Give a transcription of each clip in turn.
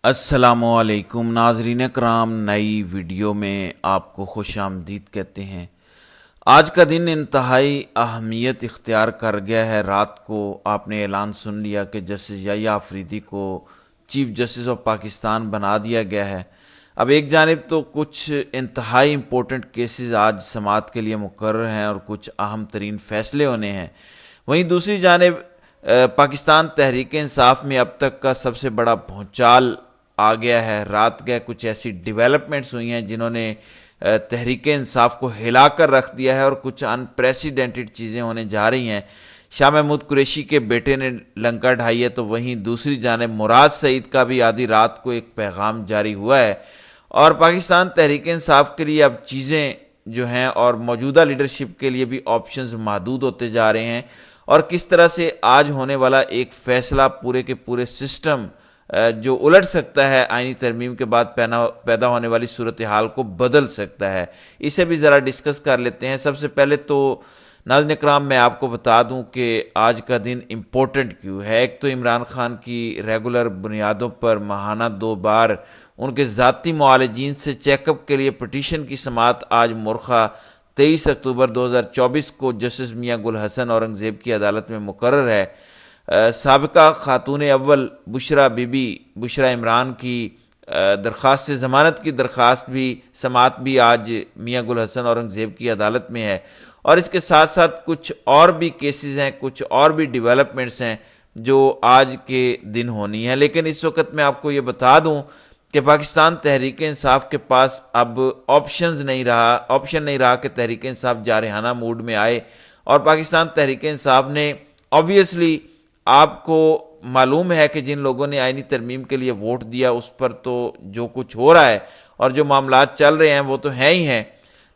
السلام علیکم ناظرین کرام، نئی ویڈیو میں آپ کو خوش آمدید کہتے ہیں۔ آج کا دن انتہائی اہمیت اختیار کر گیا ہے۔ رات کو آپ نے اعلان سن لیا کہ جسٹس یحییٰ آفریدی کو چیف جسٹس آف پاکستان بنا دیا گیا ہے۔ اب ایک جانب تو کچھ انتہائی امپورٹنٹ کیسز آج سماعت کے لیے مقرر ہیں اور کچھ اہم ترین فیصلے ہونے ہیں، وہیں دوسری جانب پاکستان تحریک انصاف میں اب تک کا سب سے بڑا بھونچال آ گیا ہے۔ رات گئے کچھ ایسی ڈیولپمنٹس ہوئی ہیں جنہوں نے تحریک انصاف کو ہلا کر رکھ دیا ہے اور کچھ انپریسیڈنٹڈ چیزیں ہونے جا رہی ہیں۔ شاہ محمود قریشی کے بیٹے نے لنکا ڈھائی ہے، تو وہیں دوسری جانب مراد سعید کا بھی آدھی رات کو ایک پیغام جاری ہوا ہے، اور پاکستان تحریک انصاف کے لیے اب چیزیں جو ہیں اور موجودہ لیڈرشپ کے لیے بھی آپشنز محدود ہوتے جا رہے ہیں، اور کس طرح سے آج ہونے والا ایک فیصلہ پورے کے پورے سسٹم جو الٹ سکتا ہے، آئینی ترمیم کے بعد پیدا ہونے والی صورتحال کو بدل سکتا ہے، اسے بھی ذرا ڈسکس کر لیتے ہیں۔ سب سے پہلے تو ناظرین اکرام میں آپ کو بتا دوں کہ آج کا دن امپورٹنٹ کیوں ہے۔ ایک تو عمران خان کی ریگولر بنیادوں پر ماہانہ 2 بار ان کے ذاتی معالجین سے چیک اپ کے لیے پٹیشن کی سماعت آج مورخہ 23 اکتوبر 2024 کو جسٹس میاں گل حسن اورنگزیب کی عدالت میں مقرر ہے۔ سابقہ خاتون اول بشرا عمران کی درخواست ضمانت کی درخواست بھی سماعت بھی آج میاں گل حسن اورنگزیب کی عدالت میں ہے، اور اس کے ساتھ ساتھ کچھ اور بھی کیسز ہیں، کچھ اور بھی ڈیولپمنٹس ہیں جو آج کے دن ہونی ہیں۔ لیکن اس وقت میں آپ کو یہ بتا دوں کہ پاکستان تحریک انصاف کے پاس اب آپشن نہیں رہا کہ تحریک انصاف جارحانہ موڈ میں آئے، اور پاکستان تحریک انصاف نے آبویسلی، آپ کو معلوم ہے کہ جن لوگوں نے آئینی ترمیم کے لیے ووٹ دیا اس پر تو جو کچھ ہو رہا ہے اور جو معاملات چل رہے ہیں وہ تو ہیں ہی ہیں،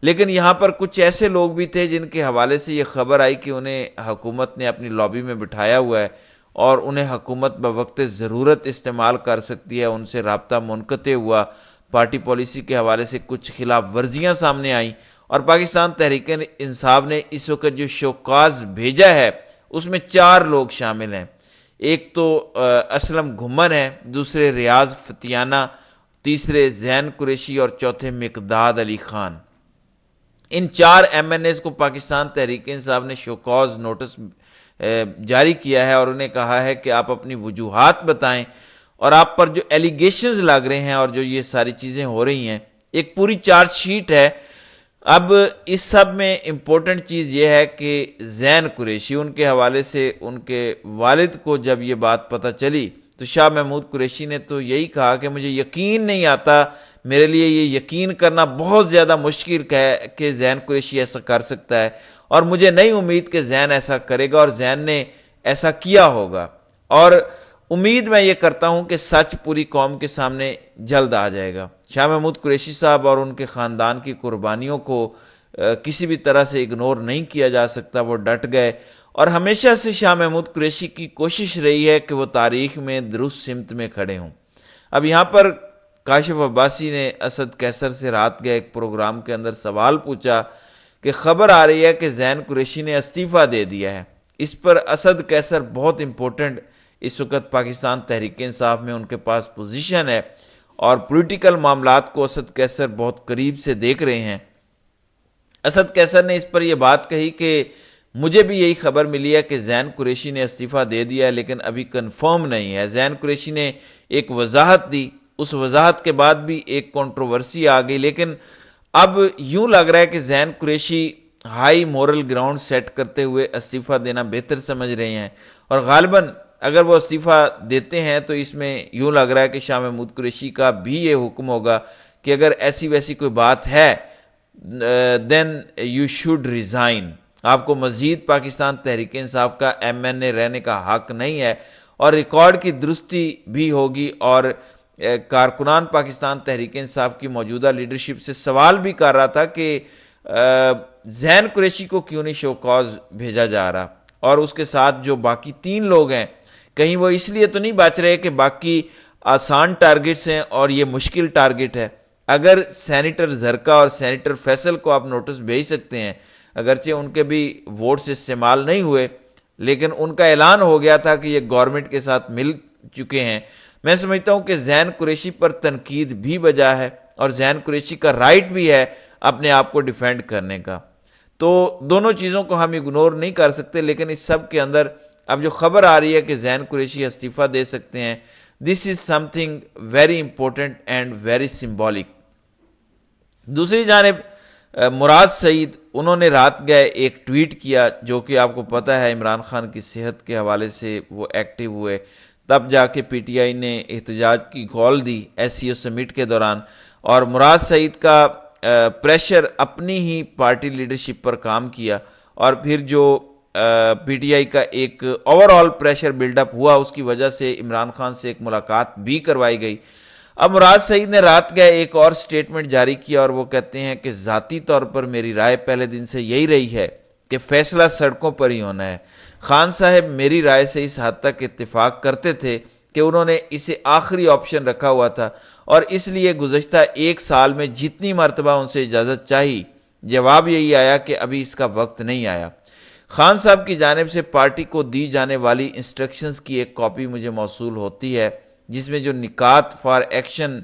لیکن یہاں پر کچھ ایسے لوگ بھی تھے جن کے حوالے سے یہ خبر آئی کہ انہیں حکومت نے اپنی لابی میں بٹھایا ہوا ہے اور انہیں حکومت بوقت ضرورت استعمال کر سکتی ہے۔ ان سے رابطہ منقطع ہوا، پارٹی پالیسی کے حوالے سے کچھ خلاف ورزیاں سامنے آئیں، اور پاکستان تحریک انصاف نے اس وقت جو شوکاز بھیجا ہے اس میں 4 لوگ شامل ہیں۔ ایک تو اسلم گھمن ہے، دوسرے ریاض فتیانہ، تیسرے زین قریشی اور چوتھے مقداد علی خان۔ ان 4 ایم این ایز کو پاکستان تحریک انصاف نے شوکاز نوٹس جاری کیا ہے اور انہیں کہا ہے کہ آپ اپنی وجوہات بتائیں، اور آپ پر جو ایلیگیشنز لگ رہے ہیں اور جو یہ ساری چیزیں ہو رہی ہیں، ایک پوری چارج شیٹ ہے۔ اب اس سب میں امپورٹنٹ چیز یہ ہے کہ زین قریشی، ان کے حوالے سے ان کے والد کو جب یہ بات پتہ چلی تو شاہ محمود قریشی نے تو یہی کہا کہ مجھے یقین نہیں آتا، میرے لیے یہ یقین کرنا بہت زیادہ مشکل ہے کہ زین قریشی ایسا کر سکتا ہے، اور مجھے نہیں امید کہ زین ایسا کرے گا، اور زین نے ایسا کیا ہوگا، اور امید میں یہ کرتا ہوں کہ سچ پوری قوم کے سامنے جلد آ جائے گا۔ شاہ محمود قریشی صاحب اور ان کے خاندان کی قربانیوں کو کسی بھی طرح سے اگنور نہیں کیا جا سکتا، وہ ڈٹ گئے، اور ہمیشہ سے شاہ محمود قریشی کی کوشش رہی ہے کہ وہ تاریخ میں درست سمت میں کھڑے ہوں۔ اب یہاں پر کاشف عباسی نے اسد کیسر سے رات گئے ایک پروگرام کے اندر سوال پوچھا کہ خبر آ رہی ہے کہ زین قریشی نے استعفیٰ دے دیا ہے۔ اس پر اسد کیسر بہت امپورٹنٹ اس وقت پاکستان تحریک انصاف میں ان کے پاس پوزیشن ہے، اور پولیٹیکل معاملات کو اسد کیسر بہت قریب سے دیکھ رہے ہیں۔ اسد کیسر نے اس پر یہ بات کہی کہ مجھے بھی یہی خبر ملی ہے کہ زین قریشی نے استعفیٰ دے دیا ہے، لیکن ابھی کنفرم نہیں ہے۔ زین قریشی نے ایک وضاحت دی، اس وضاحت کے بعد بھی ایک کنٹروورسی آ گئی، لیکن اب یوں لگ رہا ہے کہ Zain Qureshi high moral ground set کرتے ہوئے استعفیٰ دینا بہتر سمجھ رہے ہیں، اور غالباً اگر وہ استعفیٰ دیتے ہیں تو اس میں یوں لگ رہا ہے کہ شاہ محمود قریشی کا بھی یہ حکم ہوگا کہ اگر ایسی ویسی کوئی بات ہے دین یو شوڈ ریزائن، آپ کو مزید پاکستان تحریک انصاف کا ایم این اے رہنے کا حق نہیں ہے، اور ریکارڈ کی درستی بھی ہوگی، اور کارکنان پاکستان تحریک انصاف کی موجودہ لیڈرشپ سے سوال بھی کر رہا تھا کہ زین قریشی کو کیوں نہیں شوکاز بھیجا جا رہا، اور اس کے ساتھ جو باقی 3 لوگ ہیں کہیں وہ اس لیے تو نہیں بچ رہے کہ باقی آسان ٹارگٹس ہیں اور یہ مشکل ٹارگٹ ہے۔ اگر سینیٹر زرکا اور سینیٹر فیصل کو آپ نوٹس بھیج سکتے ہیں، اگرچہ ان کے بھی ووٹس استعمال نہیں ہوئے، لیکن ان کا اعلان ہو گیا تھا کہ یہ گورنمنٹ کے ساتھ مل چکے ہیں، میں سمجھتا ہوں کہ زین قریشی پر تنقید بھی بجا ہے اور زین قریشی کا رائٹ بھی ہے اپنے آپ کو ڈیفینڈ کرنے کا. تو دونوں چیزوں کو ہم اگنور نہیں کر سکتے. لیکن اس سب کے اندر اب جو خبر آ رہی ہے کہ زین قریشی استعفیٰ دے سکتے ہیں، this is something very important and very symbolic. دوسری جانب مراد سعید، انہوں نے رات گئے ایک ٹویٹ کیا، جو کہ آپ کو پتہ ہے عمران خان کی صحت کے حوالے سے وہ ایکٹیو ہوئے، تب جا کے پی ٹی آئی نے احتجاج کی کال دی ایس سی او سمٹ کے دوران. اور مراد سعید کا پریشر اپنی ہی پارٹی لیڈرشپ پر کام کیا، اور پھر جو پی ٹی آئی کا ایک over all pressure build up ہوا، اس کی وجہ سے عمران خان سے ایک ملاقات بھی کروائی گئی. اب مراد سعید نے رات گئے ایک اور سٹیٹمنٹ جاری کیا، اور وہ کہتے ہیں کہ ذاتی طور پر میری رائے پہلے دن سے یہی رہی ہے کہ فیصلہ سڑکوں پر ہی ہونا ہے. خان صاحب میری رائے سے اس حد تک اتفاق کرتے تھے کہ انہوں نے اسے آخری آپشن رکھا ہوا تھا، اور اس لیے گزشتہ ایک سال میں جتنی مرتبہ ان سے اجازت چاہی، جواب یہی آیا کہ ابھی اس کا وقت نہیں آیا. خان صاحب کی جانب سے پارٹی کو دی جانے والی انسٹرکشنز کی ایک کاپی مجھے موصول ہوتی ہے، جس میں جو نکات فار ایکشن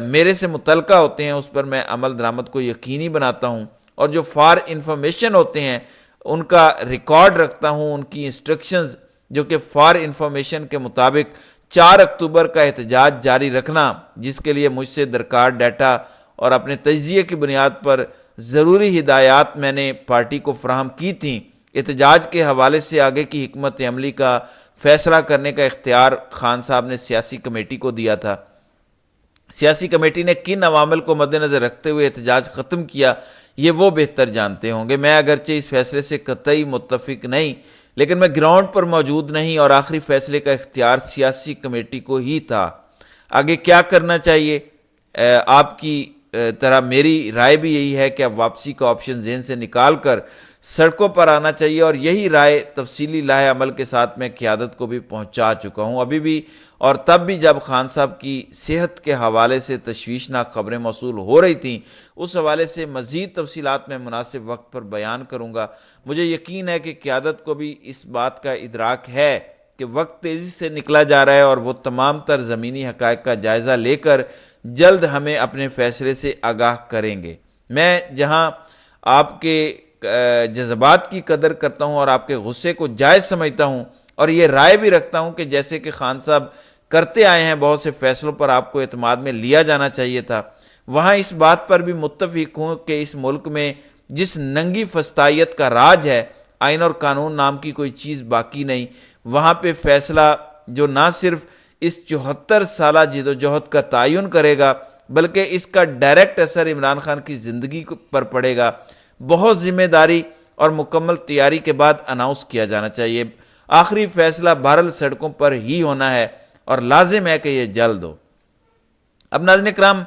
میرے سے متعلقہ ہوتے ہیں اس پر میں عمل درآمد کو یقینی بناتا ہوں، اور جو فار انفارمیشن ہوتے ہیں ان کا ریکارڈ رکھتا ہوں. ان کی انسٹرکشنز جو کہ فار انفارمیشن کے مطابق 4 اکتوبر کا احتجاج جاری رکھنا، جس کے لیے مجھ سے درکار ڈیٹا اور اپنے تجزیے کی بنیاد پر ضروری ہدایات میں نے پارٹی کو فراہم کی تھیں. احتجاج کے حوالے سے آگے کی حکمت عملی کا فیصلہ کرنے کا اختیار خان صاحب نے سیاسی کمیٹی کو دیا تھا. سیاسی کمیٹی نے کن عوامل کو مد نظر رکھتے ہوئے احتجاج ختم کیا، یہ وہ بہتر جانتے ہوں گے. میں اگرچہ اس فیصلے سے قطعی متفق نہیں، لیکن میں گراؤنڈ پر موجود نہیں، اور آخری فیصلے کا اختیار سیاسی کمیٹی کو ہی تھا. آگے کیا کرنا چاہیے؟ آپ کی طرح میری رائے بھی یہی ہے کہ اب واپسی کا آپشن ذہن سے نکال کر سڑکوں پر آنا چاہیے، اور یہی رائے تفصیلی لائحہ عمل کے ساتھ میں قیادت کو بھی پہنچا چکا ہوں ابھی بھی، اور تب بھی جب خان صاحب کی صحت کے حوالے سے تشویشناک خبریں موصول ہو رہی تھیں. اس حوالے سے مزید تفصیلات میں مناسب وقت پر بیان کروں گا. مجھے یقین ہے کہ قیادت کو بھی اس بات کا ادراک ہے کہ وقت تیزی سے نکلا جا رہا ہے، اور وہ تمام تر زمینی حقائق کا جائزہ لے کر جلد ہمیں اپنے فیصلے سے آگاہ کریں گے. میں جہاں آپ کے جذبات کی قدر کرتا ہوں اور آپ کے غصے کو جائز سمجھتا ہوں، اور یہ رائے بھی رکھتا ہوں کہ جیسے کہ خان صاحب کرتے آئے ہیں بہت سے فیصلوں پر آپ کو اعتماد میں لیا جانا چاہیے تھا، وہاں اس بات پر بھی متفق ہوں کہ اس ملک میں جس ننگی فسطائیت کا راج ہے، آئین اور قانون نام کی کوئی چیز باقی نہیں، وہاں پہ فیصلہ جو نہ صرف اس 74 سالہ جدوجہد کا تعین کرے گا، بلکہ اس کا ڈائریکٹ اثر عمران خان کی زندگی پر پڑے گا، بہت ذمہ داری اور مکمل تیاری کے بعد اناؤنس کیا جانا چاہیے. آخری فیصلہ بہرحال سڑکوں پر ہی ہونا ہے، اور لازم ہے کہ یہ جلد ہو. اب ناظرین اکرام،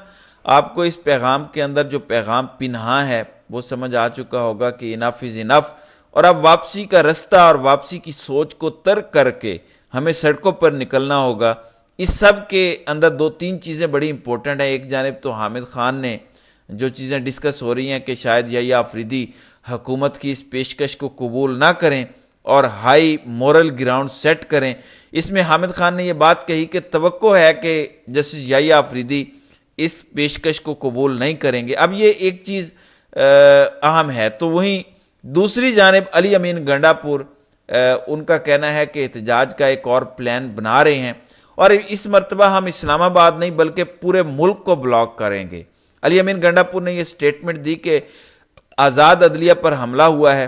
آپ کو اس پیغام کے اندر جو پیغام پنہاں ہے وہ سمجھ آ چکا ہوگا کہ انف از انف، اور اب واپسی کا رستہ اور واپسی کی سوچ کو ترک کر کے ہمیں سڑکوں پر نکلنا ہوگا. اس سب کے اندر 2-3 چیزیں بڑی امپورٹنٹ ہیں. ایک جانب تو حامد خان نے جو چیزیں ڈسکس ہو رہی ہیں کہ شاید یحییٰ آفریدی حکومت کی اس پیشکش کو قبول نہ کریں اور ہائی مورل گراؤنڈ سیٹ کریں، اس میں حامد خان نے یہ بات کہی کہ توقع ہے کہ جسٹس یحییٰ آفریدی اس پیشکش کو قبول نہیں کریں گے. اب یہ ایک چیز اہم ہے. تو وہیں دوسری جانب علی امین گنڈا پور، ان کا کہنا ہے کہ احتجاج کا ایک اور پلان بنا رہے ہیں، اور اس مرتبہ ہم اسلام آباد نہیں بلکہ پورے ملک کو بلاک کریں گے. علی امین گنڈا پور نے یہ سٹیٹمنٹ دی کہ آزاد عدلیہ پر حملہ ہوا ہے،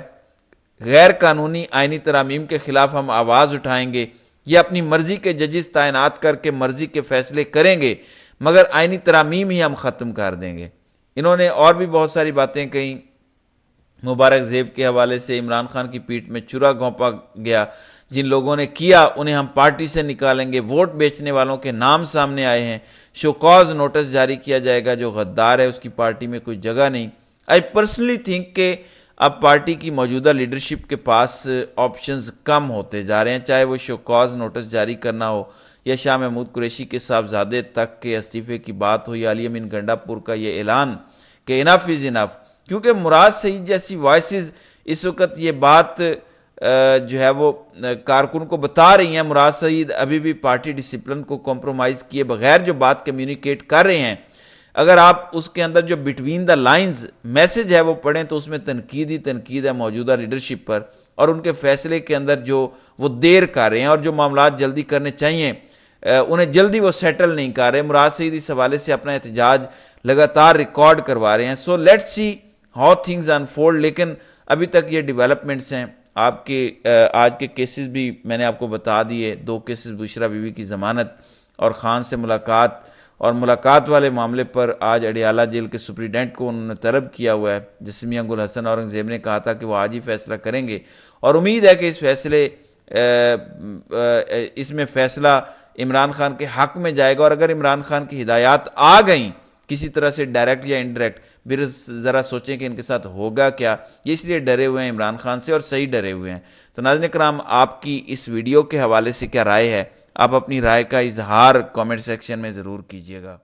غیر قانونی آئینی ترامیم کے خلاف ہم آواز اٹھائیں گے، یہ اپنی مرضی کے ججز تعینات کر کے مرضی کے فیصلے کریں گے، مگر آئینی ترامیم ہی ہم ختم کر دیں گے. انہوں نے اور بھی بہت ساری باتیں کہیں. مبارک زیب کے حوالے سے عمران خان کی پیٹھ میں چرا گھونپا گیا، جن لوگوں نے کیا انہیں ہم پارٹی سے نکالیں گے، ووٹ بیچنے والوں کے نام سامنے آئے ہیں، شو کاز نوٹس جاری کیا جائے گا، جو غدار ہے اس کی پارٹی میں کوئی جگہ نہیں. آئی پرسنلی تھنک کہ اب پارٹی کی موجودہ لیڈرشپ کے پاس آپشنز کم ہوتے جا رہے ہیں، چاہے وہ شو کاز نوٹس جاری کرنا ہو، یا شاہ محمود قریشی کے صاحبزادے تک کے استعفے کی بات ہو، یا علی امین گنڈا پور کا یہ اعلان کہ انف از انف. کیونکہ مراد سعید جیسی وائسز اس وقت یہ بات جو ہے وہ کارکن کو بتا رہی ہیں مراد سعید ابھی بھی پارٹی ڈسپلن کو کمپرومائز کیے بغیر جو بات کمیونیکیٹ کر رہے ہیں، اگر آپ اس کے اندر جو بٹوین دا لائنز میسج ہے وہ پڑھیں تو اس میں تنقید ہے موجودہ لیڈرشپ پر، اور ان کے فیصلے کے اندر جو وہ دیر کر رہے ہیں اور جو معاملات جلدی کرنے چاہیے انہیں جلدی وہ سیٹل نہیں کر رہے۔ مراد سعید اس حوالے سے اپنا احتجاج لگاتار ریکارڈ کروا رہے ہیں۔ So let's see how things unfold, لیکن ابھی تک یہ ڈیولپمنٹس ہیں۔ آپ کے آج کے کیسز بھی میں نے آپ کو بتا دیے، 2 کیسز بشرا بی بی کی ضمانت اور خان سے ملاقات، اور ملاقات والے معاملے پر آج اڈیالہ جیل کے سپریڈنٹ کو انہوں نے طلب کیا ہوا ہے۔ جسمیہ گل حسن اورنگزیب نے کہا تھا کہ وہ آج ہی فیصلہ کریں گے، اور امید ہے کہ اس میں فیصلہ عمران خان کے حق میں جائے گا، اور اگر عمران خان کی ہدایات آ گئیں کسی طرح سے ڈائریکٹ یا انڈائریکٹ، پھر ذرا سوچیں کہ ان کے ساتھ ہوگا کیا۔ یہ اس لیے ڈرے ہوئے ہیں عمران خان سے، اور صحیح ڈرے ہوئے ہیں۔ تو ناظرین کرام، آپ کی اس ویڈیو کے حوالے سے کیا رائے ہے؟ آپ اپنی رائے کا اظہار کامنٹ سیکشن میں ضرور کیجیے گا۔